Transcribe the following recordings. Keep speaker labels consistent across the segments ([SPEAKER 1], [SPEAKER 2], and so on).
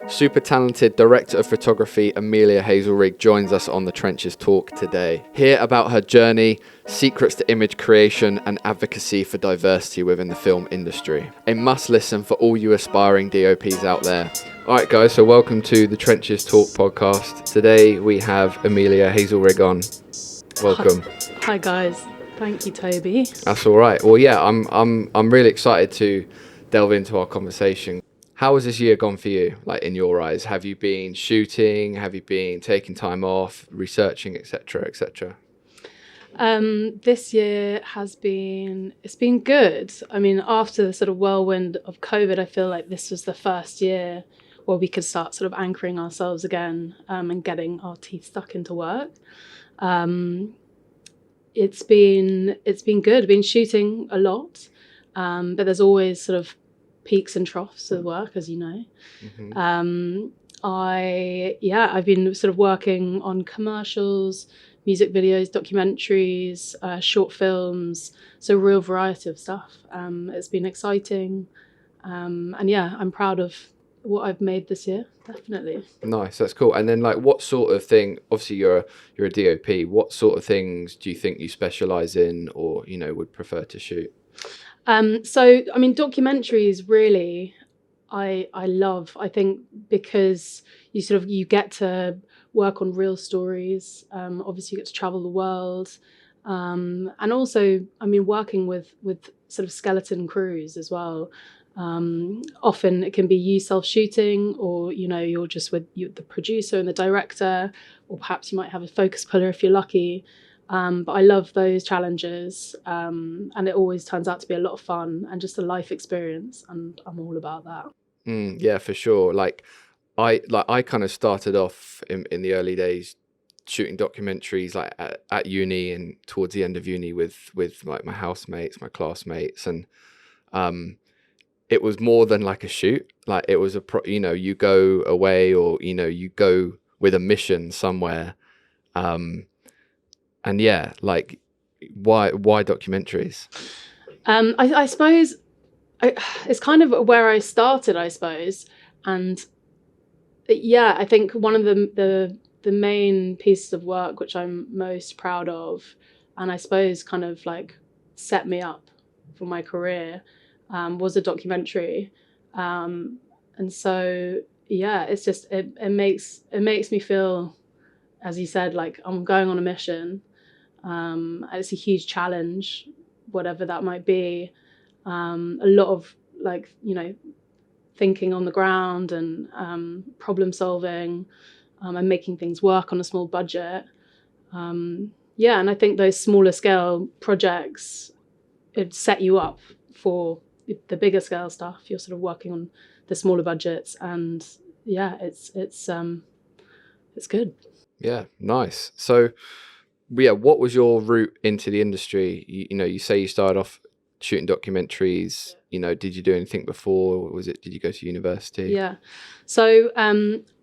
[SPEAKER 1] Super talented director of photography Amelia Hazelrigg joins us on the Trenches Talk today. Hear about her journey, secrets to image creation and advocacy for diversity within the film industry. A must listen for all you aspiring DOPs out there. Alright guys, so welcome to the Trenches Talk podcast. Today we have Amelia Hazelrigg on. Welcome.
[SPEAKER 2] Hi guys. Thank you, Toby.
[SPEAKER 1] That's alright. Well yeah, I'm really excited to delve into our conversation. How has this year gone for you, like in your eyes? Have you been shooting? Have you been taking time off, researching, etc., etc.?
[SPEAKER 2] This year it's been good. I mean, after the sort of whirlwind of COVID, I feel like this was the first year where we could start sort of anchoring ourselves again and getting our teeth stuck into work. It's been good. I've been shooting a lot, but there's always sort of peaks and troughs of work, as you know.
[SPEAKER 1] Mm-hmm.
[SPEAKER 2] I've been sort of working on commercials, music videos, documentaries, short films, so a real variety of stuff. It's been exciting, and yeah, I'm proud of what I've made this year, definitely.
[SPEAKER 1] Nice, that's cool. And then, like, what sort of thing? Obviously, you're a DOP. What sort of things do you think you specialize in, or would prefer to shoot?
[SPEAKER 2] So, I mean, documentaries really, I love. I think because you get to work on real stories. Obviously, you get to travel the world, and also, I mean, working with sort of skeleton crews as well. Often it can be you self-shooting, or you're just with the producer and the director, or perhaps you might have a focus puller if you're lucky. But I love those challenges, and it always turns out to be a lot of fun and just a life experience, and I'm all about that.
[SPEAKER 1] Yeah, for sure. I kind of started off in the early days shooting documentaries like at uni and towards the end of uni with like my housemates, my classmates, and it was more than like a shoot. Like it was you go away, or you go with a mission somewhere. And yeah, like, why documentaries?
[SPEAKER 2] I suppose it's kind of where I started, I suppose, and yeah, I think one of the main pieces of work which I'm most proud of, and I suppose kind of like set me up for my career, was a documentary, and so yeah, it's just it makes me feel, as you said, like I'm going on a mission. And it's a huge challenge, whatever that might be. A lot of thinking on the ground and problem solving, and making things work on a small budget. And I think those smaller scale projects, it set you up for the bigger scale stuff. You're sort of working on the smaller budgets, and yeah, it's good.
[SPEAKER 1] Yeah, nice. So yeah, what was your route into the industry? You say you started off shooting documentaries. Did you do anything before? Did you go to university?
[SPEAKER 2] Yeah, so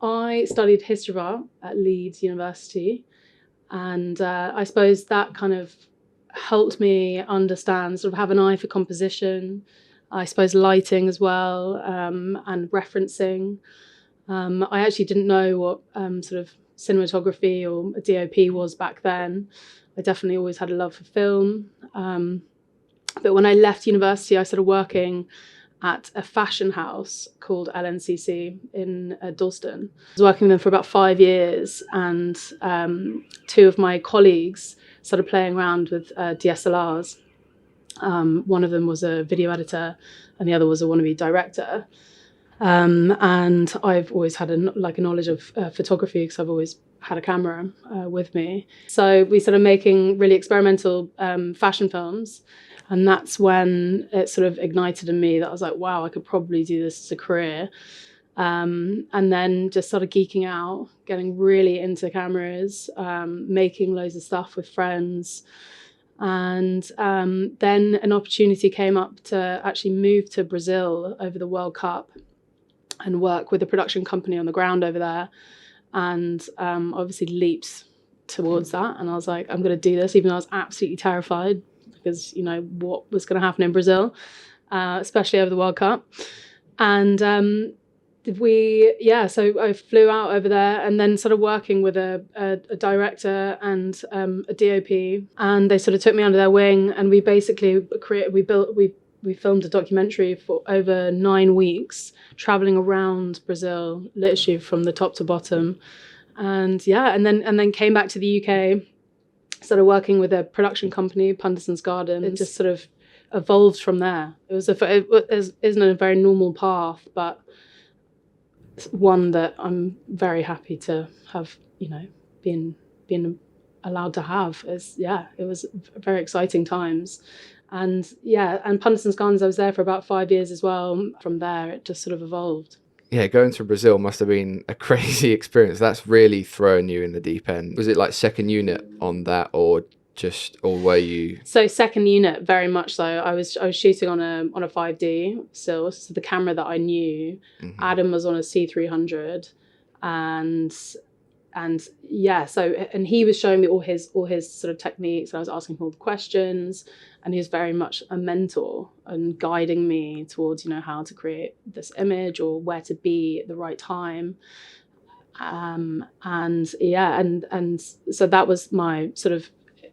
[SPEAKER 2] I studied history of art at Leeds University, and I suppose that kind of helped me understand, sort of have an eye for composition, I suppose lighting as well, and referencing. I actually didn't know what sort of cinematography or a DOP was back then. I definitely always had a love for film. But when I left university, I started working at a fashion house called LNCC in Dalston. I was working with them for about 5 years, and two of my colleagues started playing around with DSLRs. One of them was a video editor, and the other was a wannabe director. And I've always had a knowledge of photography, because I've always had a camera with me. So we started making really experimental fashion films, and that's when it sort of ignited in me that I was like, wow, I could probably do this as a career. And then just started geeking out, getting really into cameras, making loads of stuff with friends. And then an opportunity came up to actually move to Brazil over the World Cup and work with a production company on the ground over there, and obviously leaped towards that. And I was like, I'm going to do this, even though I was absolutely terrified, because what was going to happen in Brazil, especially over the World Cup. And So I flew out over there and then started working with a director and a DOP, and they sort of took me under their wing, and we basically we filmed a documentary for over 9 weeks, traveling around Brazil, literally from the top to bottom. And then came back to the UK, started working with a production company, Punderson's Garden. It just sort of evolved from there. It isn't a very normal path, but one that I'm very happy to have, been allowed to have. It was very exciting times. And Punderson's Gardens, I was there for about 5 years as well. From there, it just sort of evolved.
[SPEAKER 1] Yeah, going to Brazil must have been a crazy experience. That's really throwing you in the deep end. Was it like second unit on that, or were you?
[SPEAKER 2] So second unit, very much so. I was shooting on a 5D still, so the camera that I knew. Mm-hmm. Adam was on a C300, and he was showing me all his sort of techniques, and I was asking him all the questions, and he was very much a mentor and guiding me towards how to create this image or where to be at the right time. So that was my sort of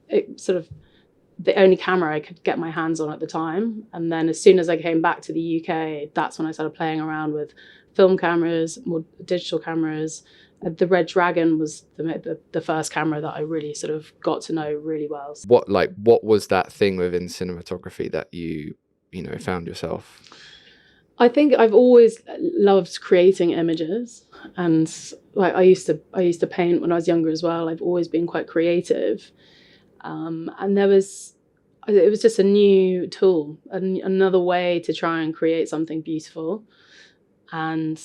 [SPEAKER 2] the only camera I could get my hands on at the time. And then as soon as I came back to the UK, that's when I started playing around with film cameras, more digital cameras. The Red Dragon was the first camera that I really sort of got to know really well.
[SPEAKER 1] What was that thing within cinematography that you found yourself?
[SPEAKER 2] I think I've always loved creating images, and like I used to paint when I was younger as well. I've always been quite creative. And it was just a new tool, another way to try and create something beautiful. And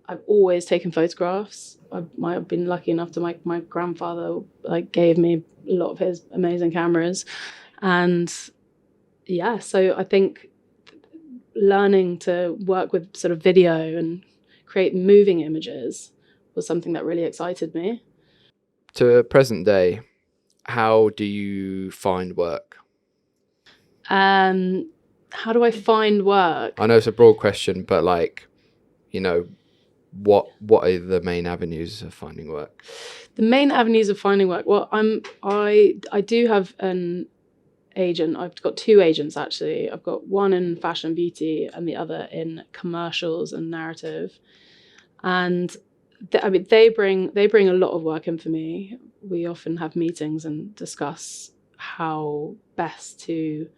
[SPEAKER 2] I've always taken photographs. I might have been lucky enough to my grandfather gave me a lot of his amazing cameras. And so I think learning to work with sort of video and create moving images was something that really excited me.
[SPEAKER 1] To present day, how do you find work?
[SPEAKER 2] How do I find work?
[SPEAKER 1] I know it's a broad question, but what are the main avenues of finding work?
[SPEAKER 2] The main avenues of finding work. Well, I do have an agent. I've got 2 agents actually. I've got one in fashion and beauty and the other in commercials and narrative. And they bring a lot of work in for me. We often have meetings and discuss how best to,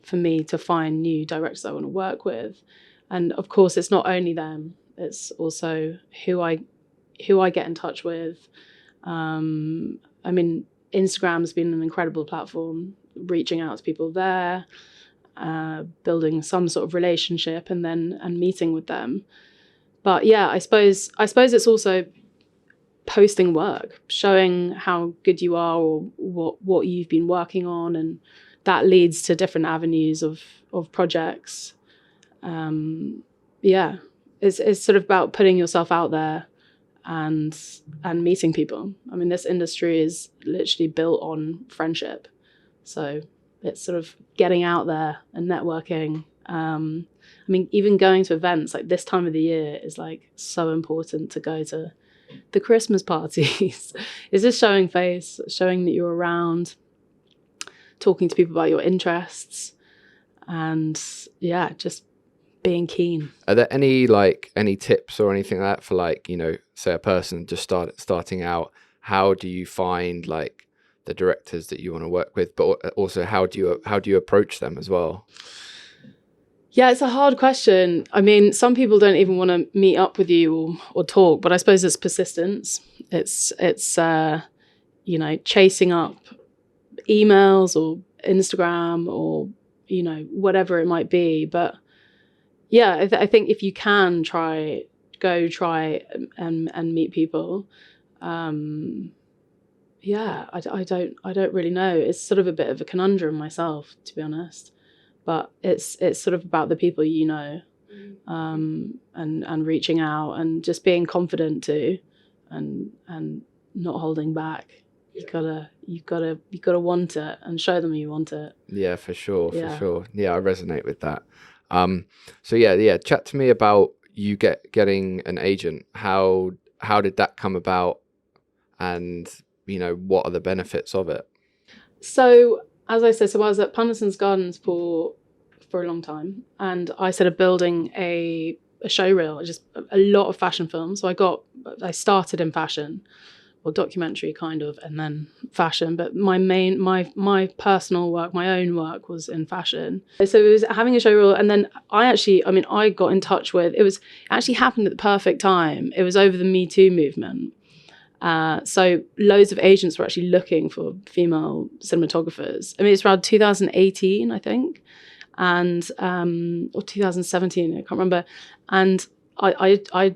[SPEAKER 2] for me to find new directors I want to work with. And of course, it's not only them. It's also who I get in touch with. Instagram's been an incredible platform, reaching out to people there, building some sort of relationship and meeting with them. But yeah, I suppose it's also posting work, showing how good you are or what you've been working on, and that leads to different avenues of projects. It's sort of about putting yourself out there and meeting people. I mean, this industry is literally built on friendship, so it's sort of getting out there and networking. Even going to events like this time of the year is so important, to go to the Christmas parties. It's just showing face, showing that you're around, talking to people about your interests, and just being keen.
[SPEAKER 1] Are there any tips or anything like that for say a person just starting out? How do you find the directors that you want to work with, but also how do you approach them as well?
[SPEAKER 2] Yeah, it's a hard question. I mean, some people don't even want to meet up with you or talk, but I suppose it's persistence. It's chasing up emails or Instagram or whatever it might be. But yeah, I think if you can try and meet people. I don't really know. It's sort of a bit of a conundrum myself, to be honest. But it's sort of about the people and reaching out and just being confident too, and not holding back. You've gotta want it and show them you want it.
[SPEAKER 1] Yeah, for sure. Yeah, I resonate with that. So yeah, chat to me about you getting an agent, how did that come about, and what are the benefits of it?
[SPEAKER 2] So as I said, so I was at Punderson's Gardens for a long time, and I started building a show reel, just a lot of fashion films. So I started in fashion, or documentary kind of, and then fashion. But my personal work, my own work, was in fashion. So it was having a show reel, and then I got in touch with. It actually happened at the perfect time. It was over the Me Too movement. So loads of agents were actually looking for female cinematographers. I mean, it's around 2018, I think, and or 2017, I can't remember. And I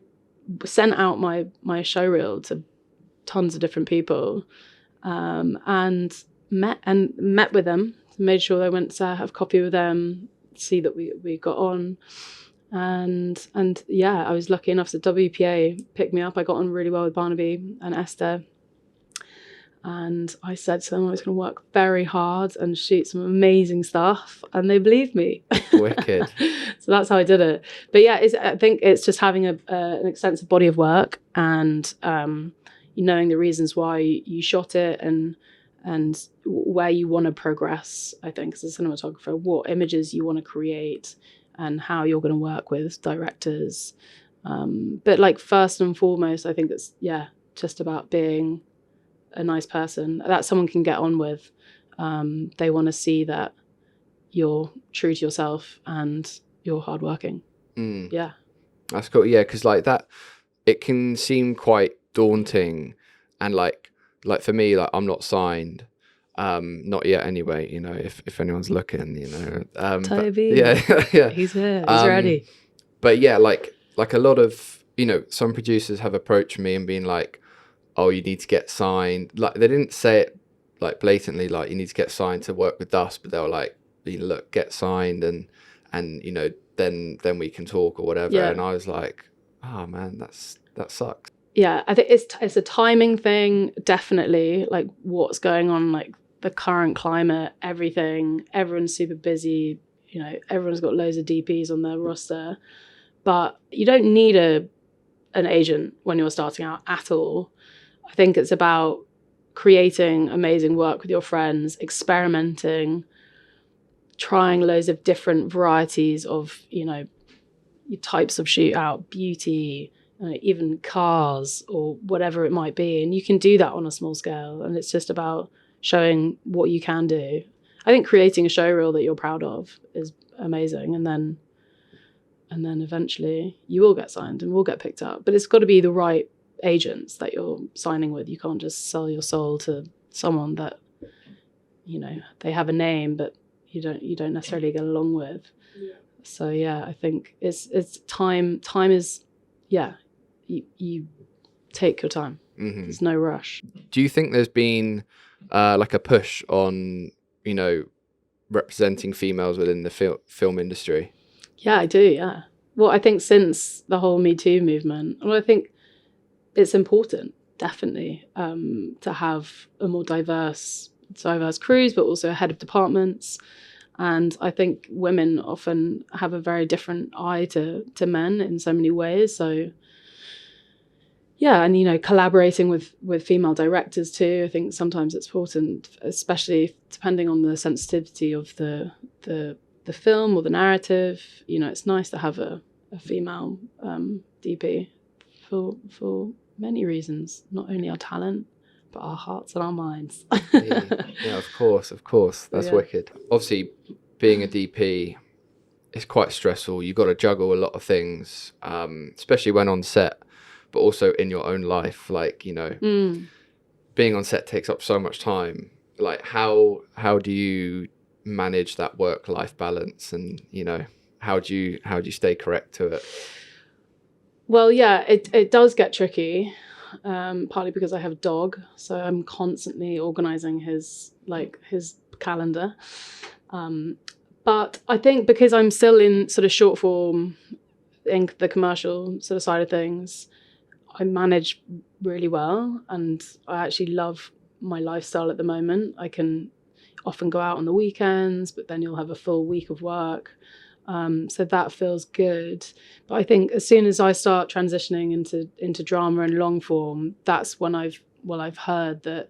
[SPEAKER 2] sent out my show reel to tons of different people, and met with them, made sure I went to have coffee with them, see that we got on. And yeah, I was lucky enough that WPA picked me up. I got on really well with Barnaby and Esther. And I said to them I was going to work very hard and shoot some amazing stuff. And they believed me.
[SPEAKER 1] Wicked.
[SPEAKER 2] So that's how I did it. But yeah, I think it's just having an extensive body of work, and knowing the reasons why you shot it, and where you want to progress, I think, as a cinematographer, what images you want to create, and how you're going to work with directors. But like, first and foremost, I think it's just about being a nice person that someone can get on with. They want to see that you're true to yourself and you're hardworking. Yeah,
[SPEAKER 1] that's cool. Yeah, because like that, it can seem quite daunting, and like for me, like, I'm not signed. Not yet anyway, if anyone's looking,
[SPEAKER 2] Toby.
[SPEAKER 1] Yeah.
[SPEAKER 2] He's here. He's ready.
[SPEAKER 1] But yeah, like a lot of, some producers have approached me and been like, oh, you need to get signed. Like, they didn't say it like blatantly, like, you need to get signed to work with us, but they were like, look, get signed, and then we can talk or whatever.
[SPEAKER 2] Yeah.
[SPEAKER 1] And I was like, oh man, that sucks.
[SPEAKER 2] Yeah, I think it's a timing thing, definitely. Like, what's going on, like the current climate, everyone's super busy, everyone's got loads of DPs on their roster, but you don't need an agent when you're starting out at all. I think it's about creating amazing work with your friends, experimenting, trying loads of different varieties of, types of shoot out, beauty, even cars or whatever it might be. And you can do that on a small scale. And it's just about showing what you can do. I think creating a show reel that you're proud of is amazing. And then eventually you will get signed and will get picked up. But it's got to be the right agents that you're signing with. You can't just sell your soul to someone that, they have a name, but you don't necessarily get along with. Yeah. So yeah, I think it's time. Time is, you take your time. Mm-hmm. There's no rush.
[SPEAKER 1] Do you think there's been like a push on, representing females within the film industry?
[SPEAKER 2] Yeah, I do. Yeah. Well, I think since the whole Me Too movement, I think it's important, definitely, to have a more diverse crews, but also head of departments. And I think women often have a very different eye to men in so many ways. So yeah, and collaborating with female directors too. I think sometimes it's important, especially depending on the sensitivity of the film or the narrative. It's nice to have a female DP for many reasons, not only our talent, but our hearts and our minds.
[SPEAKER 1] Yeah, of course. That's wicked. Obviously, being a DP is quite stressful. You've got to juggle a lot of things, especially when on set, but also in your own life. Like, being on set takes up so much time. Like, how do you manage that work-life balance, and how do you stay correct to it?
[SPEAKER 2] Well, yeah, it does get tricky, partly because I have a dog, so I'm constantly organizing his calendar. But I think because I'm still in sort of short form, in the commercial sort of side of things, I manage really well, and I actually love my lifestyle at the moment. I can often go out on the weekends, but then you'll have a full week of work. So that feels good. But I think as soon as I start transitioning into drama and long form, that's when I've heard that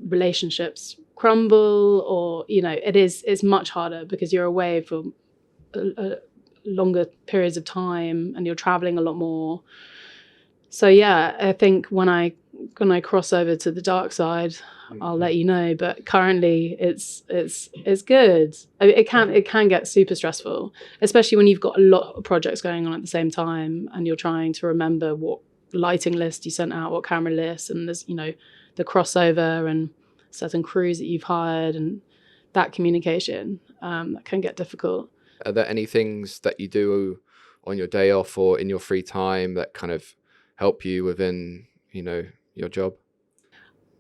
[SPEAKER 2] relationships crumble, or it's much harder because you're away for longer periods of time and you're traveling a lot more. So yeah, I think when I cross over to the dark side, I'll let you know. But currently, it's good. I mean, it can get super stressful, especially when you've got a lot of projects going on at the same time, and you're trying to remember what lighting list you sent out, what camera list, and there's the crossover and certain crews that you've hired, and that communication that can get difficult.
[SPEAKER 1] Are there any things that you do on your day off or in your free time that kind of help you within your job?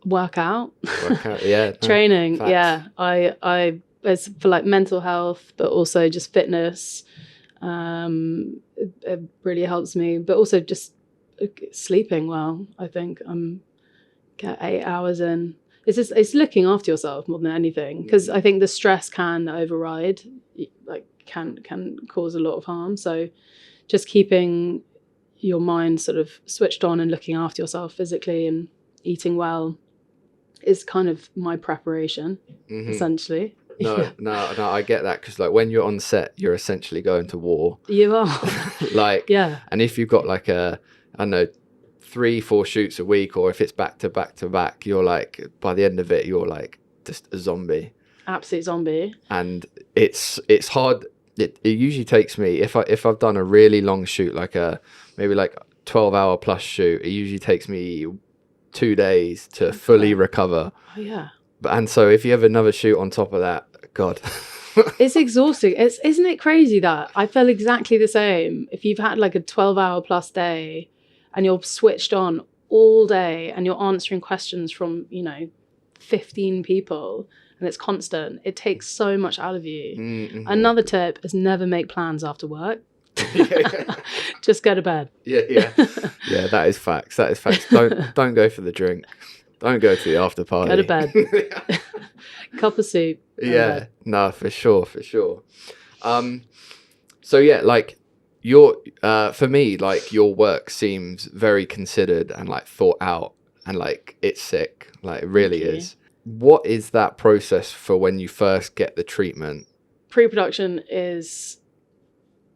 [SPEAKER 2] Workout,
[SPEAKER 1] yeah.
[SPEAKER 2] training.
[SPEAKER 1] Facts.
[SPEAKER 2] Yeah, I it's for like mental health, but also just fitness. It really helps me, but also just sleeping well. I think get 8 hours in. It's looking after yourself more than anything, because I think the stress can override, like can cause a lot of harm. So just keeping your mind sort of switched on and looking after yourself physically and eating well is kind of my preparation, essentially.
[SPEAKER 1] No, I get that, because like when you're on set, you're essentially going to war.
[SPEAKER 2] You are.
[SPEAKER 1] Like,
[SPEAKER 2] yeah.
[SPEAKER 1] And if you've got like I don't know, 3-4 shoots a week, or if it's back to back to back, you're like, by the end of it, you're like just a zombie.
[SPEAKER 2] Absolute zombie.
[SPEAKER 1] And it's hard. It usually takes me, if I've done a really long shoot, like maybe like 12-hour plus shoot, it usually takes me 2 days to fully recover.
[SPEAKER 2] Oh yeah.
[SPEAKER 1] And so if you have another shoot on top of that, God.
[SPEAKER 2] It's exhausting. Isn't it crazy that I feel exactly the same? If you've had like a 12-hour plus day and you're switched on all day and you're answering questions from 15 people and it's constant, it takes so much out of you. Mm-hmm. Another tip is never make plans after work. Just go to bed.
[SPEAKER 1] Yeah. That is facts. Don't go for the drink. Don't go to the after party.
[SPEAKER 2] Go to bed. Cup of soup.
[SPEAKER 1] Yeah, no, for sure. So yeah, like for me, like your work seems very considered and like thought out, and like it's sick. Like it really is. What is that process for when you first get the treatment?
[SPEAKER 2] Pre-production is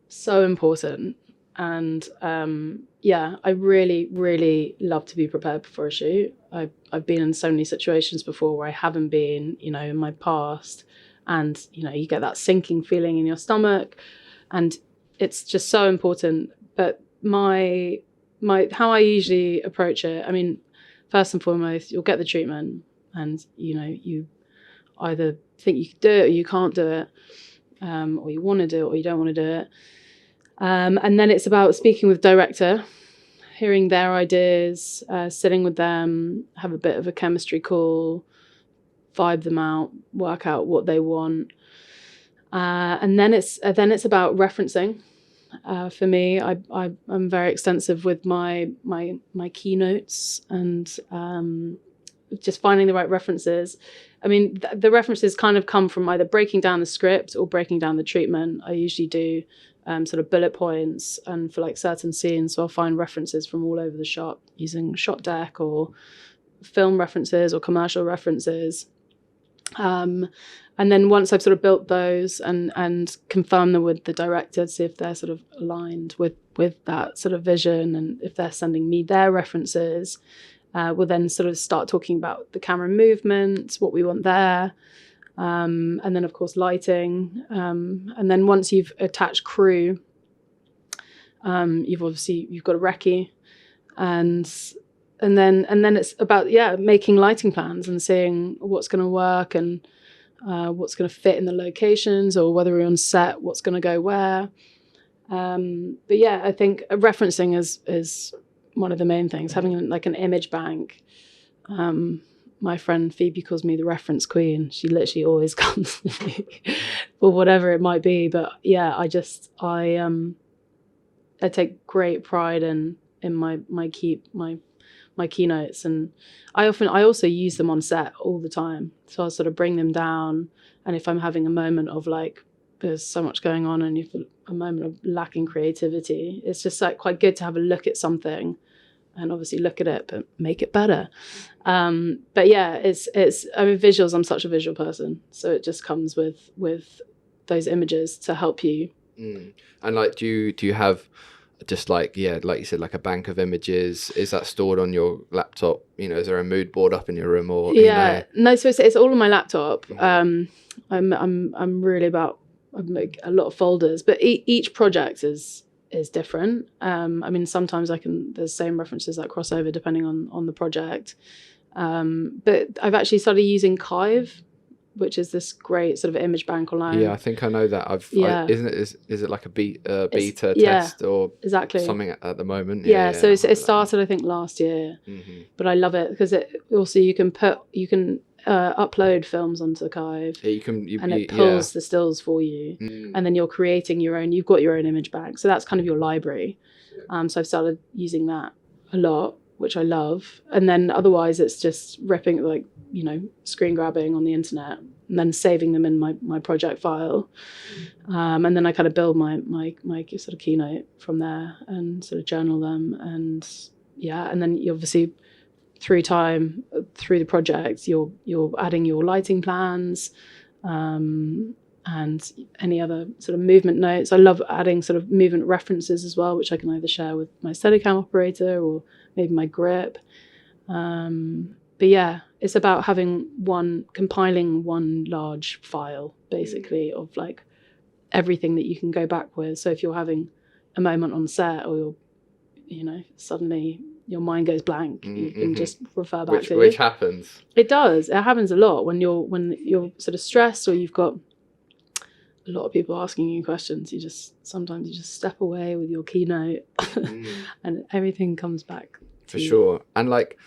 [SPEAKER 2] so important. And I really, really love to be prepared before a shoot. I've been in so many situations before where I haven't been, in my past. And, you get that sinking feeling in your stomach. And it's just so important. But my how I usually approach it, I mean, first and foremost, you'll get the treatment. And, you either think you can do it or you can't do it. Or you want to do it or you don't want to do it. And then it's about speaking with director, hearing their ideas, sitting with them, have a bit of a chemistry call, vibe them out, work out what they want, and then it's about referencing. For me, I'm very extensive with my keynotes and just finding the right references. I mean, the references kind of come from either breaking down the script or breaking down the treatment. I usually do sort of bullet points, and for like certain scenes, so I'll find references from all over the shot using shot deck or film references or commercial references. And then once I've sort of built those and confirm them with the director to see if they're sort of aligned with that sort of vision, and if they're sending me their references, we'll then sort of start talking about the camera movement, what we want there. And then of course lighting, and then once you've attached crew, you've got a recce, and then it's about making lighting plans and seeing what's going to work and what's going to fit in the locations, or whether we're on set, what's going to go where. But yeah, I think referencing is one of the main things, having like an image bank. My friend Phoebe calls me the reference queen. She literally always comes to me for whatever it might be. But yeah, I take great pride in my keynotes, and I also use them on set all the time. So I'll sort of bring them down, and if I'm having a moment of like there's so much going on and you've got a moment of lacking creativity, it's just like quite good to have a look at something and obviously look at it but make it better. But yeah, it's I mean, visuals, I'm such a visual person, so it just comes with those images to help you.
[SPEAKER 1] And like, do you have just like, yeah, like you said, like a bank of images? Is that stored on your laptop? You know, is there a mood board up in your room, or
[SPEAKER 2] Yeah,
[SPEAKER 1] you know?
[SPEAKER 2] no, so it's all on my laptop. I'm really about, I make a lot of folders, but each project is different. I mean, sometimes there's same references that cross over depending on the project. But I've actually started using Kive, which is this great sort of image bank online.
[SPEAKER 1] Yeah, I think I know that. Isn't it? Is it like a beta test or
[SPEAKER 2] exactly
[SPEAKER 1] something at the moment?
[SPEAKER 2] Yeah, so it started I think last year, but I love it because it also you can upload films onto Kive, and it pulls the stills for you, and then you're creating you've got your own image bank, so that's kind of your library. So I've started using that a lot, which I love. And then otherwise it's just ripping, like, you know, screen grabbing on the internet and then saving them in my project file. And then I kind of build my sort of keynote from there and sort of journal them. And yeah, and then you obviously through the project, you're adding your lighting plans, and any other sort of movement notes. I love adding sort of movement references as well, which I can either share with my Steadicam operator or maybe my grip. But yeah, it's about compiling one large file, basically, of like everything that you can go back with. So if you're having a moment on set, or suddenly your mind goes blank, you can just refer back to it.
[SPEAKER 1] Which happens.
[SPEAKER 2] It does. It happens a lot when you're sort of stressed, or you've got a lot of people asking you questions. Sometimes you just step away with your keynote, and everything comes back.
[SPEAKER 1] For sure. And like,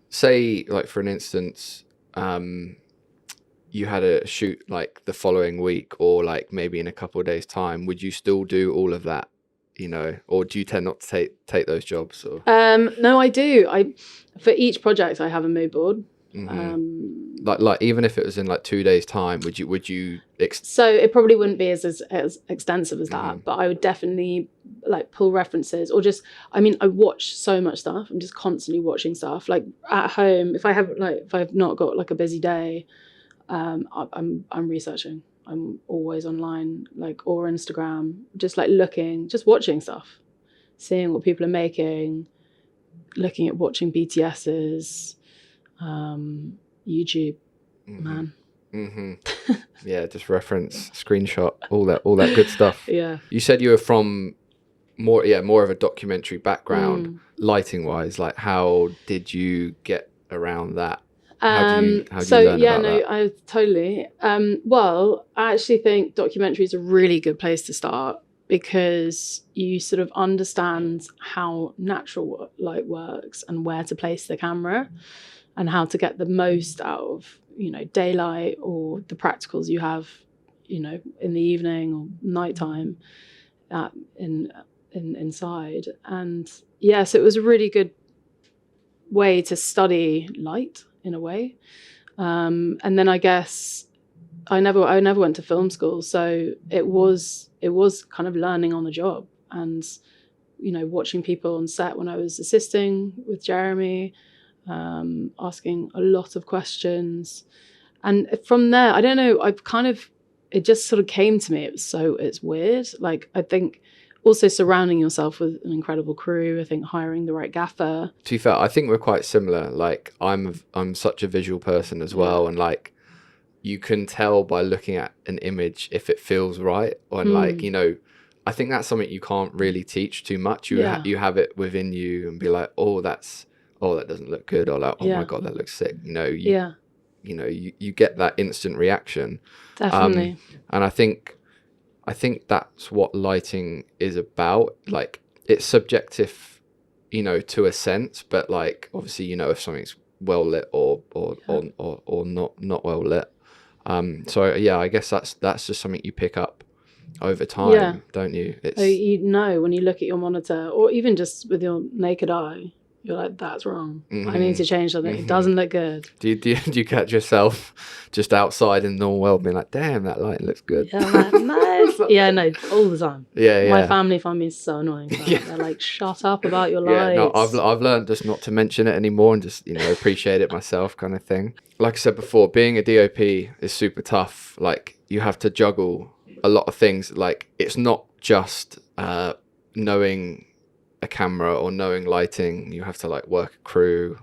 [SPEAKER 1] say, like for an instance, you had a shoot like the following week, or like maybe in a couple of days' time, would you still do all of that? You know, or do you tend not to take those jobs? Or
[SPEAKER 2] no, I do. For each project I have a mood board.
[SPEAKER 1] Like even if it was in like 2 days' time, would you
[SPEAKER 2] so it probably wouldn't be as extensive as that, but I would definitely like pull references, or just, I mean, I watch so much stuff. I'm just constantly watching stuff. Like at home, if I've not got like a busy day, I'm researching. I'm always online, like, or Instagram, just like just watching stuff, seeing what people are making, watching BTS's, YouTube, man.
[SPEAKER 1] Yeah, just reference, screenshot, all that good stuff.
[SPEAKER 2] Yeah.
[SPEAKER 1] You said you were from more of a documentary background, lighting wise. Like, how did you get around that? How do you learn about that?
[SPEAKER 2] I totally. Well, I actually think documentary is a really good place to start, because you sort of understand how natural light works and where to place the camera and how to get the most out of, daylight, or the practicals you have, in the evening or nighttime inside. And yes, it was a really good way to study light in a way. And then I guess I never went to film school, so it was kind of learning on the job, and watching people on set when I was assisting with Jeremy, asking a lot of questions. And from there, I don't know, it just sort of came to me. It's weird. Like, I think also surrounding yourself with an incredible crew, I think hiring the right gaffer.
[SPEAKER 1] To be fair, I think we're quite similar. Like, I'm such a visual person as well, and like, you can tell by looking at an image if it feels right, or like, I think that's something you can't really teach too much. You have it within you and be like, that doesn't look good, or like, my god, that looks sick. You get that instant reaction.
[SPEAKER 2] Definitely.
[SPEAKER 1] And I think that's what lighting is about. Like, it's subjective, to a sense, but like, obviously, if something's well lit or not well lit. So yeah, I guess that's just something you pick up over time, don't you?
[SPEAKER 2] When you look at your monitor, or even just with your naked eye, you're like, that's wrong. I need to change something. It doesn't look good.
[SPEAKER 1] Do you catch yourself just outside in the normal world being like, damn, that light looks good?
[SPEAKER 2] Yeah, I'm like, nice. Yeah, no, all the time.
[SPEAKER 1] Yeah.
[SPEAKER 2] My family find me so annoying. They're like, shut up about your lights.
[SPEAKER 1] Yeah, no, I've learned just not to mention it anymore and just, appreciate it myself kind of thing. Like I said before, being a DOP is super tough. Like, you have to juggle a lot of things. Like, it's not just knowing a camera or knowing lighting. You have to like work a crew,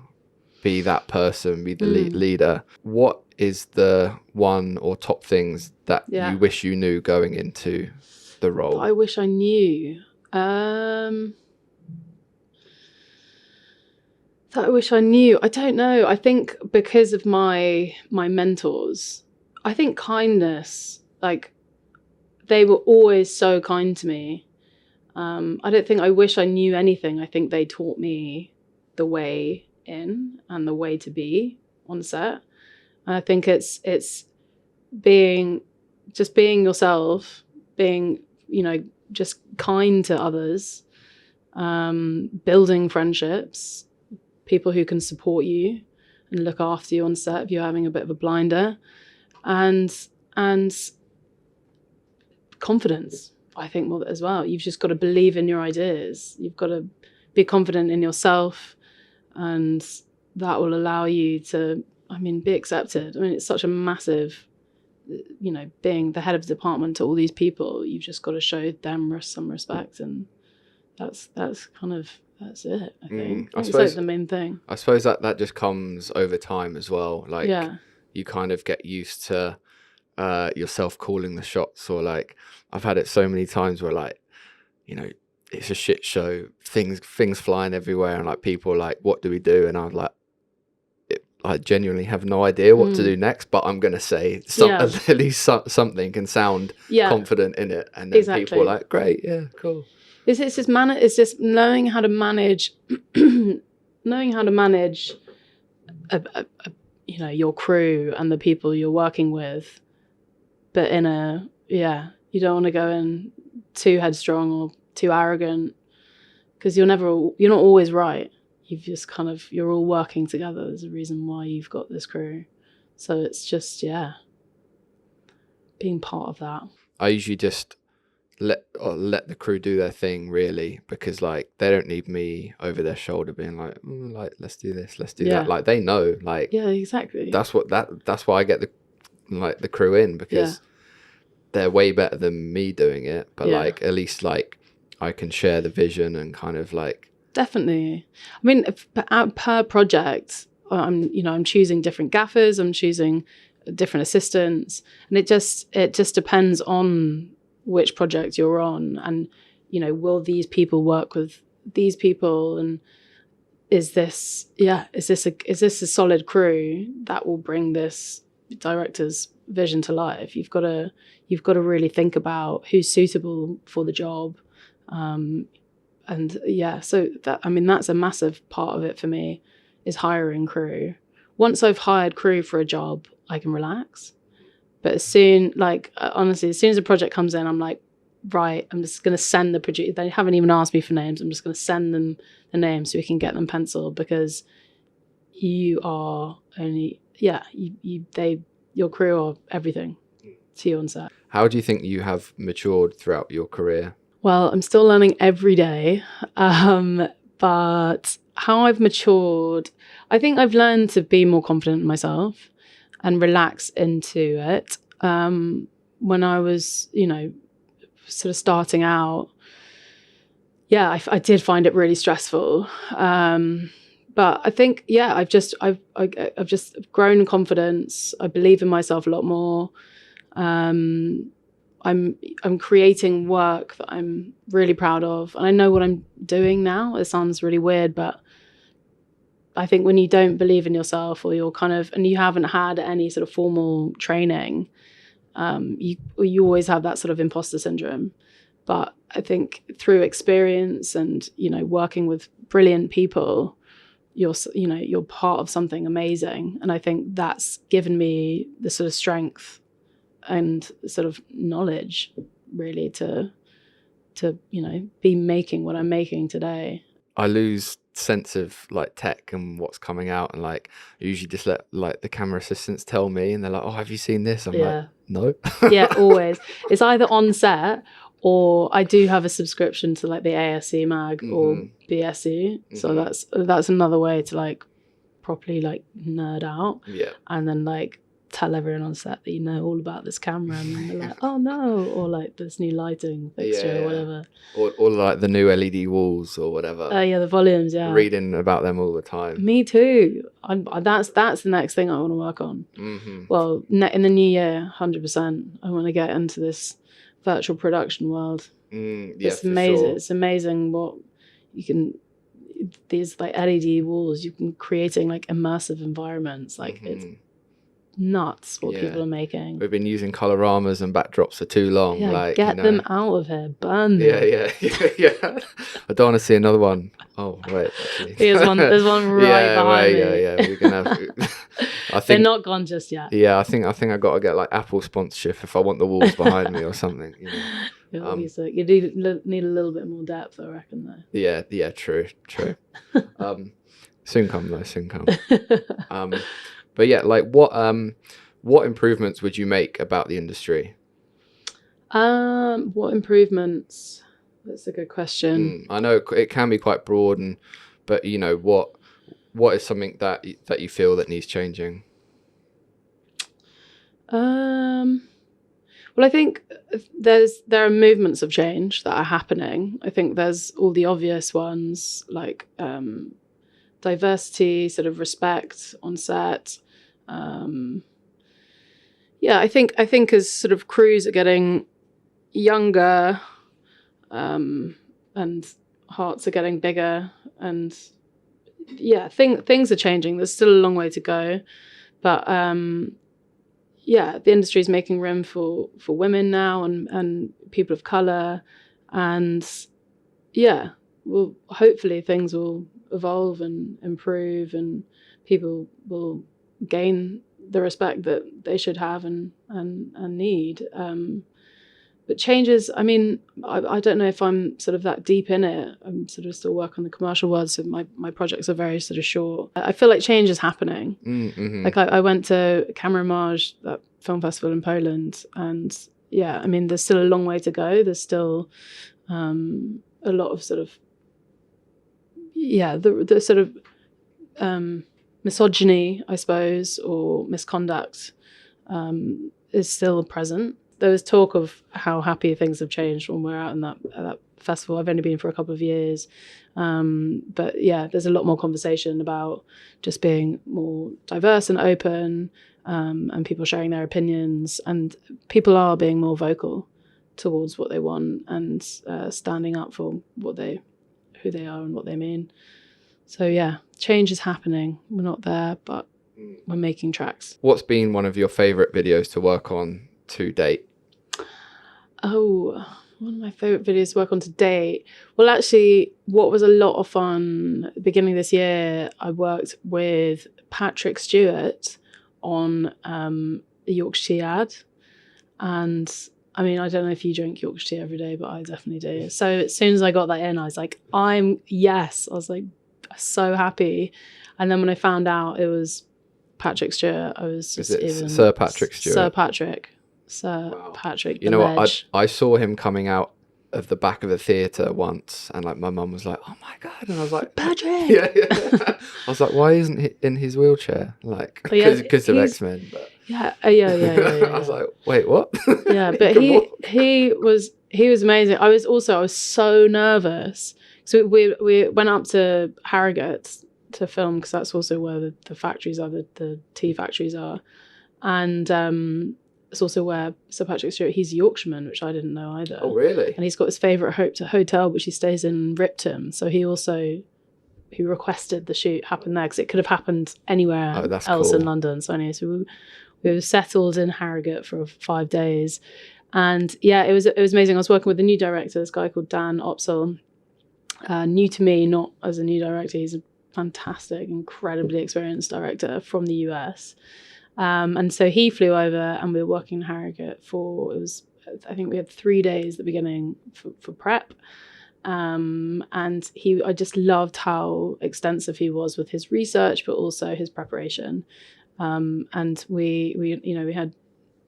[SPEAKER 1] be that person, be the leader. What is the one or top things that you wish you knew going into the role?
[SPEAKER 2] I wish I knew. That I wish I knew. I don't know. I think because of my mentors, I think kindness, like, they were always so kind to me. I don't think I wish I knew anything. I think they taught me the way in and the way to be on set. And I think it's being yourself, being, just kind to others, building friendships, people who can support you and look after you on set if you're having a bit of a blinder, and confidence, I think, more as well. You've just got to believe in your ideas. You've got to be confident in yourself, and that will allow you to, be accepted. it's such a massive, being the head of the department to all these people, you've just got to show them some respect, and that's it, I think.
[SPEAKER 1] I
[SPEAKER 2] It's
[SPEAKER 1] suppose
[SPEAKER 2] like the main thing.
[SPEAKER 1] I suppose that just comes over time as well. Like, you kind of get used to yourself calling the shots, or like, I've had it so many times where, like, it's a shit show, things flying everywhere, and like, people are like, what do we do? And I'm like, I genuinely have no idea what to do next, but I'm gonna say at least something can sound confident in it, and then people are like, great, yeah, cool.
[SPEAKER 2] It's just knowing how to manage your crew and the people you're working with, but you don't want to go in too headstrong or too arrogant, because you're not always right. You're all working together. There's a reason why you've got this crew. So it's just, being part of that.
[SPEAKER 1] I usually just let the crew do their thing, really, because like, they don't need me over their shoulder being like, like, let's do this, let's do that. Like, they know, like,
[SPEAKER 2] exactly.
[SPEAKER 1] That's why I get the crew in, because they're way better than me doing it. But like, at least like, I can share the vision and kind of like.
[SPEAKER 2] Definitely. Per project, I'm choosing different gaffers, I'm choosing different assistants, and it just depends on which project you're on, and will these people work with these people, and is this a solid crew that will bring this director's vision to life? You've got to really think about who's suitable for the job. So that's a massive part of it for me, is hiring crew. Once I've hired crew for a job, I can relax. But as soon as a project comes in, I'm like, right, I'm just going to send the producer. They haven't even asked me for names. I'm just going to send them the names so we can get them penciled, because you are only, your crew are everything to you on set.
[SPEAKER 1] How do you think you have matured throughout your career?
[SPEAKER 2] Well, I'm still learning every day, but how I've matured, I think I've learned to be more confident in myself and relax into it. When I was, sort of starting out, I did find it really stressful. But I think, I've just grown in confidence. I believe in myself a lot more. I'm creating work that I'm really proud of, and I know what I'm doing now. It sounds really weird, but I think when you don't believe in yourself, or and you haven't had any sort of formal training, you always have that sort of imposter syndrome. But I think through experience and working with brilliant people, you're part of something amazing, and I think that's given me the sort of strength and sort of knowledge, really, to be making what I'm making today.
[SPEAKER 1] I lose sense of like tech and what's coming out, and like I usually just let like the camera assistants tell me, and they're like, oh, have you seen this? I'm like, no.
[SPEAKER 2] Yeah, always. It's either on set, or I do have a subscription to like the ASC mag or BSE. So that's another way to like properly like nerd out.
[SPEAKER 1] Yeah.
[SPEAKER 2] And then like tell everyone on set that you know all about this camera, and then they're like, oh no, or like this new lighting fixture or whatever.
[SPEAKER 1] Or like the new LED walls or whatever.
[SPEAKER 2] Yeah, the volumes, yeah.
[SPEAKER 1] Reading about them all the time.
[SPEAKER 2] Me too. That's the next thing I want to work on. Well, in the new year, 100%. I want to get into this virtual production world. It's amazing.
[SPEAKER 1] Sure.
[SPEAKER 2] It's amazing what you can. These like LED walls, you can creating like immersive environments. Like it's nuts what people are making.
[SPEAKER 1] We've been using coloramas and backdrops for too long.
[SPEAKER 2] Yeah,
[SPEAKER 1] like,
[SPEAKER 2] get them out of here, burn them.
[SPEAKER 1] Yeah. I don't want to see another one. Oh wait, actually.
[SPEAKER 2] There's one right behind me.
[SPEAKER 1] Yeah. We're gonna have. I think
[SPEAKER 2] they're not gone just yet.
[SPEAKER 1] Yeah, I think I got to get like Apple sponsorship if I want the walls behind me or something. You know.
[SPEAKER 2] You do need a little bit more depth, I reckon, though.
[SPEAKER 1] Yeah, true. Soon come. But yeah, like what improvements would you make about the industry?
[SPEAKER 2] What improvements? That's a good question.
[SPEAKER 1] I know it can be quite broad, but you know, what is something that you feel that needs changing?
[SPEAKER 2] Well, I think there are movements of change that are happening. I think there's all the obvious ones like diversity, sort of respect on set. I think as sort of crews are getting younger, and hearts are getting bigger, and things are changing. There's still a long way to go, but the industry is making room for women now and people of color, and well, hopefully things will evolve and improve, and people will gain the respect that they should have and need. But changes, I mean, I don't know if I'm sort of that deep in it. I'm sort of still working on the commercial world, so my projects are very sort of short. I feel like change is happening. Like I went to Camerimage, that film festival in Poland, and I mean, there's still a long way to go. There's still a lot of sort of the sort of misogyny, I suppose, or misconduct is still present. There was talk of how happy things have changed when we're out in that festival. I've only been for a couple of years, but there's a lot more conversation about just being more diverse and open, and people sharing their opinions, and people are being more vocal towards what they want and standing up for who they are and what they mean. So change is happening. We're not there, but we're making tracks.
[SPEAKER 1] What's been one of your favourite videos to work on to date?
[SPEAKER 2] Oh, one of my favourite videos to work on to date. Well, actually, what was a lot of fun at the beginning of this year, I worked with Patrick Stewart on the Yorkshire tea ad. And I mean, I don't know if you drink Yorkshire tea every day, but I definitely do. So as soon as I got that in, I was like, I was like so happy. And then when I found out it was Patrick Stewart, I was just
[SPEAKER 1] Sir Patrick Stewart?
[SPEAKER 2] Sir Patrick.
[SPEAKER 1] You know what? I saw him coming out of the back of the theatre once, and like my mum was like, "Oh my god!" And I was like,
[SPEAKER 2] "Patrick!"
[SPEAKER 1] Yeah. I was like, "Why isn't he in his wheelchair?" Like because of X-Men. But
[SPEAKER 2] yeah.
[SPEAKER 1] I was like, "Wait, what?"
[SPEAKER 2] Yeah, but he was amazing. I was so nervous. So we went up to Harrogate to film, because that's also where the factories are, the tea factories are, and it's also where Sir Patrick Stewart, he's Yorkshireman, which I didn't know either.
[SPEAKER 1] Oh, really?
[SPEAKER 2] And he's got his favourite hotel, which he stays in Ripton. So he requested the shoot happen there, because it could have happened anywhere else in London. So anyway, so we were settled in Harrogate for 5 days. And it was amazing. I was working with a new director, this guy called Dan Opsel. New to me, not as a new director. He's a fantastic, incredibly experienced director from the US. And so he flew over, and we were working in Harrogate I think we had 3 days at the beginning for prep. And I just loved how extensive he was with his research, but also his preparation. And we had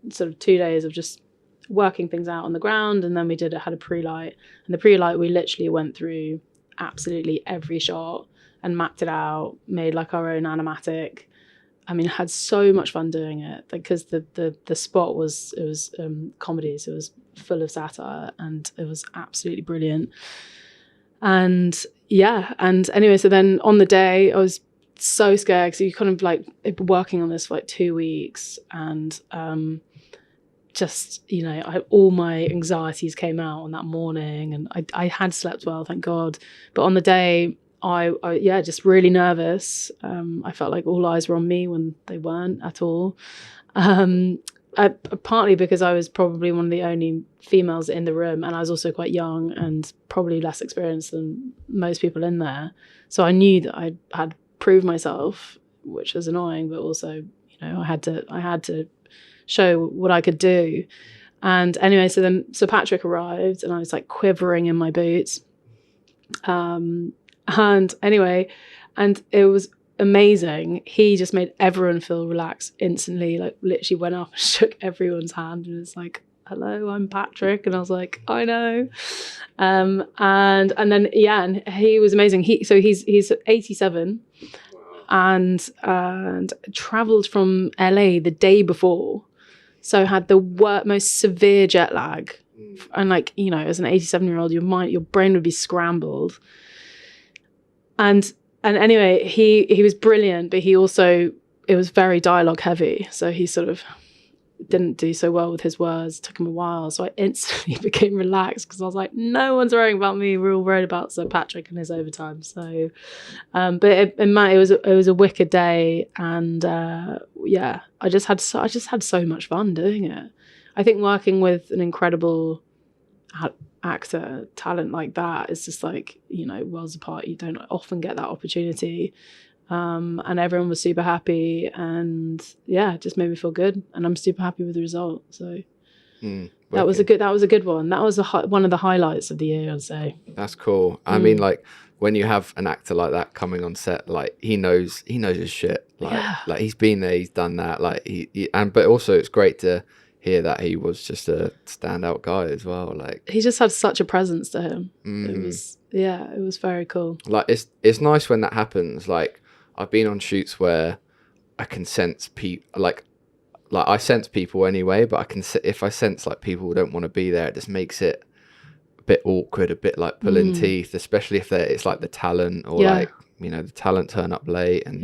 [SPEAKER 2] sort of 2 days of just working things out on the ground, and then we had a pre-light. And the pre-light, we literally went through absolutely every shot and mapped it out, made like our own animatic. I mean, had so much fun doing it, because the spot was comedy, so it was full of satire, and it was absolutely brilliant. And yeah, and anyway, so then on the day I was so scared, because you kind of like working on this for like 2 weeks, and just, you know, all my anxieties came out on that morning, and I had slept well, thank God, but on the day I just really nervous. I felt like all eyes were on me when they weren't at all. Partly because I was probably one of the only females in the room, and I was also quite young and probably less experienced than most people in there. So I knew that I had proved myself, which was annoying, but also, you know, I had to show what I could do. And anyway, so Patrick arrived, and I was like quivering in my boots. And anyway, and it was amazing. He just made everyone feel relaxed instantly, like literally went up and shook everyone's hand and was like, "Hello, I'm Patrick." And I was like, "I know." And then and he was amazing. He's 87 and traveled from LA the day before, so had the most severe jet lag. And like, you know, as an 87-year-old, your brain would be scrambled. And anyway, he was brilliant, but he also, it was very dialogue heavy, so he sort of didn't do so well with his words. It took him a while, so I instantly became relaxed, because I was like, no one's worrying about me, we're all worried about Sir Patrick and his overtime. So but it was a wicked day, and I just had so much fun doing it. I think working with an incredible actor talent like that is just like, you know, worlds apart. You don't often get that opportunity, and everyone was super happy, and yeah, it just made me feel good, and I'm super happy with the result. So that was a good one. That was one of the highlights of the year, I'd say. That's
[SPEAKER 1] cool. I mean, like, when you have an actor like that coming on set, like he knows his shit, like he's been there, he's done that, like but also it's great to hear that he was just a standout guy as well. Like,
[SPEAKER 2] he just had such a presence to him. It was very cool.
[SPEAKER 1] Like, it's nice when that happens. Like, I've been on shoots where I can sense like I sense people anyway, but if I sense like people don't want to be there, it just makes it a bit awkward, a bit like pulling teeth, especially if it's like the talent, or like, you know, the talent turn up late, and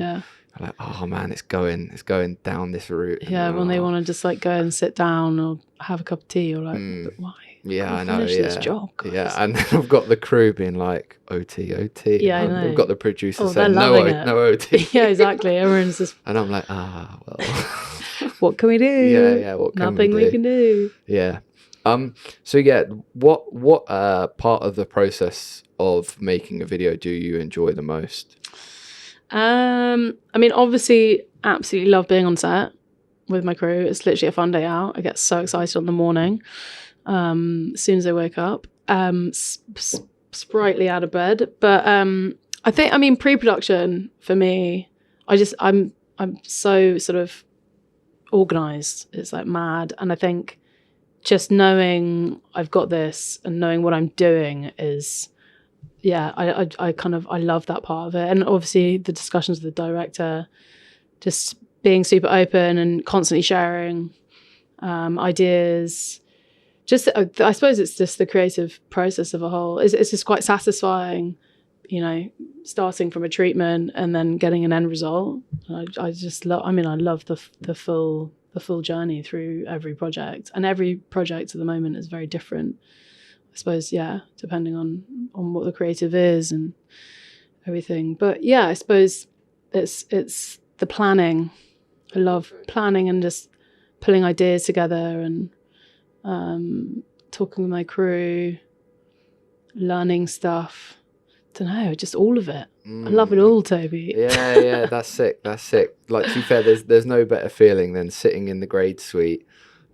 [SPEAKER 1] like, oh man, it's going down this route.
[SPEAKER 2] When they want to just like go and sit down or have a cup of tea, or like, but why?
[SPEAKER 1] Yeah, I know.
[SPEAKER 2] Finish this job, guys.
[SPEAKER 1] Yeah, and then I've got the crew being like, OT.
[SPEAKER 2] Yeah, I know.
[SPEAKER 1] We've got the producer saying no OT.
[SPEAKER 2] Yeah, exactly. Everyone's just,
[SPEAKER 1] and I'm like, well,
[SPEAKER 2] what can we do?
[SPEAKER 1] Yeah. What can
[SPEAKER 2] Nothing we can do.
[SPEAKER 1] Yeah. So yeah, what part of the process of making a video do you enjoy the most?
[SPEAKER 2] I mean, obviously, absolutely love being on set with my crew. It's literally a fun day out. I get so excited on the morning, as soon as I wake up, sprightly out of bed. But I think, I mean, pre-production for me, I'm so sort of organized. It's like mad, and I think just knowing I've got this and knowing what I'm doing is, I love that part of it. And obviously the discussions with the director, just being super open and constantly sharing ideas. Just, I suppose it's just the creative process of a whole. It's just quite satisfying, you know, starting from a treatment and then getting an end result. I just love, I love the full journey through every project, and every project at the moment is very different, I suppose, depending on what the creative is and everything. But I suppose it's the planning. I love planning and just pulling ideas together, and talking with my crew, learning stuff. Don't know, just all of it. I love it all, Toby.
[SPEAKER 1] Yeah, that's sick. Like, to be fair, there's no better feeling than sitting in the grade suite,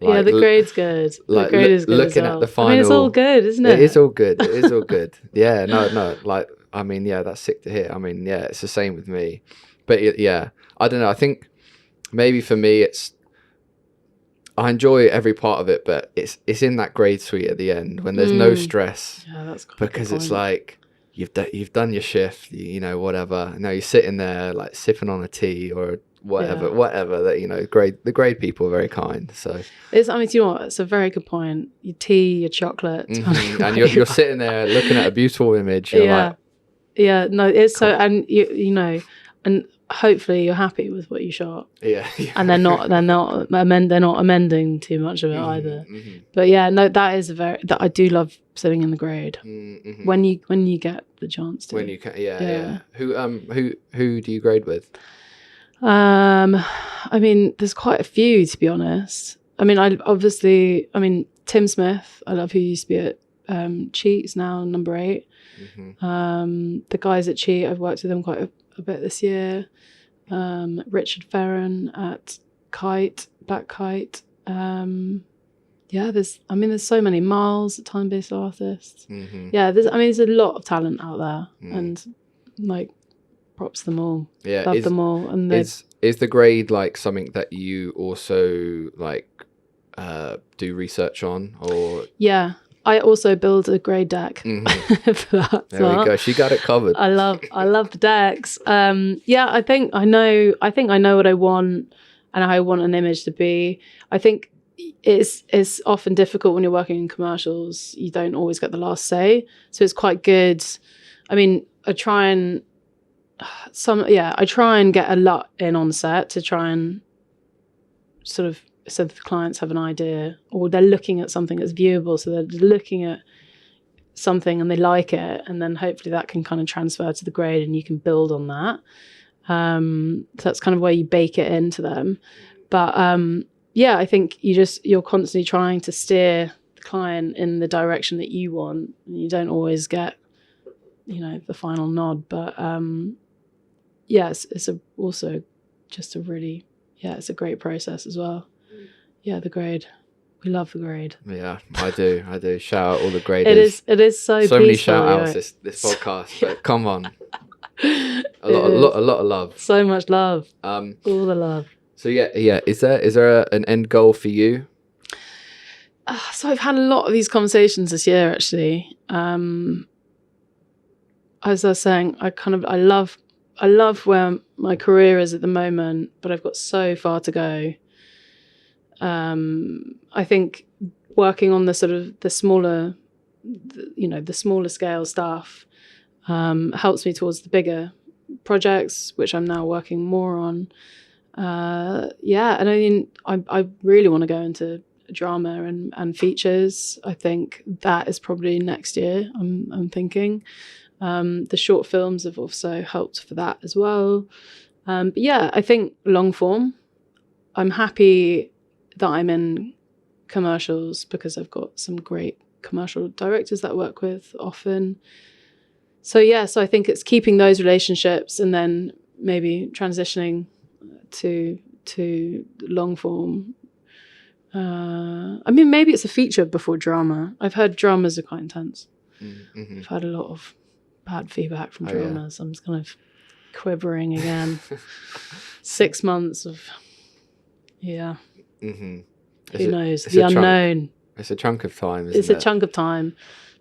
[SPEAKER 2] Yeah, the grade's good.
[SPEAKER 1] Like
[SPEAKER 2] the grade is good
[SPEAKER 1] looking
[SPEAKER 2] as well.
[SPEAKER 1] at the final.
[SPEAKER 2] I mean, it's all good, isn't it?
[SPEAKER 1] It is all good. It is all good. Yeah, no. Like, I mean, yeah, that's sick to hear. I mean, yeah, it's the same with me. But yeah, I don't know. I think maybe for me, I enjoy every part of it, but it's in that grade suite at the end when there's no stress.
[SPEAKER 2] Yeah, that's kind
[SPEAKER 1] because
[SPEAKER 2] of the
[SPEAKER 1] it's
[SPEAKER 2] point.
[SPEAKER 1] like you've done your shift, you know, whatever. Now you're sitting there like sipping on a tea or whatever that, you know, the grade people are very kind. So
[SPEAKER 2] it's, I mean, you know what? It's a very good point. Your tea, your chocolate,
[SPEAKER 1] and you're sitting there looking at a beautiful image. You're like,
[SPEAKER 2] yeah. No, it's
[SPEAKER 1] cool.
[SPEAKER 2] so, and you know, and hopefully you're happy with what you shot.
[SPEAKER 1] Yeah.
[SPEAKER 2] And they're not amending too much of it either. But yeah, no, that I do love sitting in the grade when you get the chance to.
[SPEAKER 1] When you can, yeah. Who do you grade with?
[SPEAKER 2] I mean, there's quite a few, to be honest. I mean, Tim Smith, I love, who used to be at Cheat's now number 8. The guys at Cheat, I've worked with them quite a bit this year. Richard Ferron at Black Kite. There's so many. Miles at Time-Based Artists. Yeah, there's a lot of talent out there, and like, props to them all. Yeah, love them all. And
[SPEAKER 1] is the grade like something that you also like do research on, or? Yeah,
[SPEAKER 2] I also build a grade deck for that.
[SPEAKER 1] There we go. She got it covered.
[SPEAKER 2] I love the decks. I think I know what I want and how I want an image to be. I think it's often difficult when you're working in commercials. You don't always get the last say, so it's quite good. I mean, I try and get a lot in on set to try and sort of, so the clients have an idea, or they're looking at something that's viewable, so they're looking at something and they like it, and then hopefully that can kind of transfer to the grade and you can build on that. So that's kind of where you bake it into them. But I think you're constantly trying to steer the client in the direction that you want, and you don't always get, you know, the final nod. But it's also just a really, it's a great process as well. Yeah, the grade. We love the grade.
[SPEAKER 1] Yeah, I do. Shout out all the graders.
[SPEAKER 2] It is so peaceful,
[SPEAKER 1] many shout outs this podcast. But come on. A lot of love.
[SPEAKER 2] So much love. All the love.
[SPEAKER 1] So yeah. Is there an end goal for you?
[SPEAKER 2] So I've had a lot of these conversations this year, actually. As I was saying, I love where my career is at the moment, but I've got so far to go. I think working on the sort of the smaller scale stuff helps me towards the bigger projects, which I'm now working more on. And I mean, I really want to go into drama and features. I think that is probably next year. I'm thinking. The short films have also helped for that as well. But yeah, I think long form. I'm happy that I'm in commercials because I've got some great commercial directors that I work with often. So I think it's keeping those relationships and then maybe transitioning to long form. I mean, maybe it's a feature before drama. I've heard dramas are quite intense. I've had a lot of bad feedback from dramas. I'm just kind of quivering again. 6 months of who knows? The unknown.
[SPEAKER 1] It's a chunk of time, isn't it?
[SPEAKER 2] It's a chunk of time.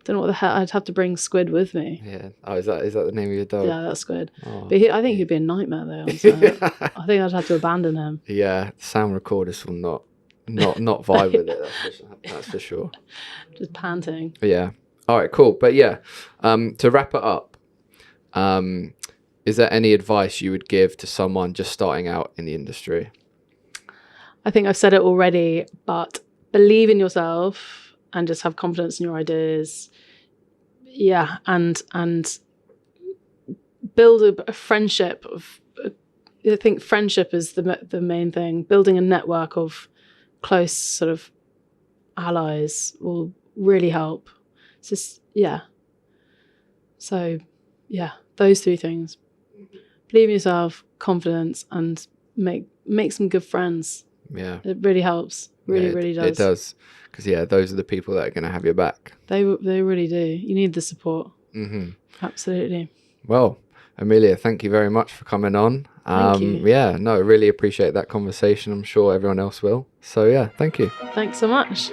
[SPEAKER 2] Don't know what the hell. I'd have to bring Squid with me.
[SPEAKER 1] Yeah. Oh, is that the name of your dog?
[SPEAKER 2] Yeah, that's Squid. Oh. But I think he'd be a nightmare though. On set. I think I'd have to abandon him.
[SPEAKER 1] Yeah, sound recorders will not vibe with it. That's for sure.
[SPEAKER 2] Just panting.
[SPEAKER 1] But yeah. All right. Cool. But yeah, to wrap it up, is there any advice you would give to someone just starting out in the industry?
[SPEAKER 2] I think I've said it already, but believe in yourself and just have confidence in your ideas. Yeah, and build a friendship I think friendship is the main thing. Building a network of close sort of allies will really help. It's just, So, those 3 things. Believe in yourself, confidence, and make some good friends.
[SPEAKER 1] Yeah.
[SPEAKER 2] It really helps. Really,
[SPEAKER 1] Yeah,
[SPEAKER 2] really
[SPEAKER 1] it
[SPEAKER 2] does.
[SPEAKER 1] does. Because, yeah, those are the people that are going to have your back.
[SPEAKER 2] They really do. You need the support.
[SPEAKER 1] Hmm.
[SPEAKER 2] Absolutely.
[SPEAKER 1] Well, Amelia, thank you very much for coming on.
[SPEAKER 2] Thank you.
[SPEAKER 1] Yeah, no, really appreciate that conversation. I'm sure everyone else will. So, yeah, thank you.
[SPEAKER 2] Thanks so much.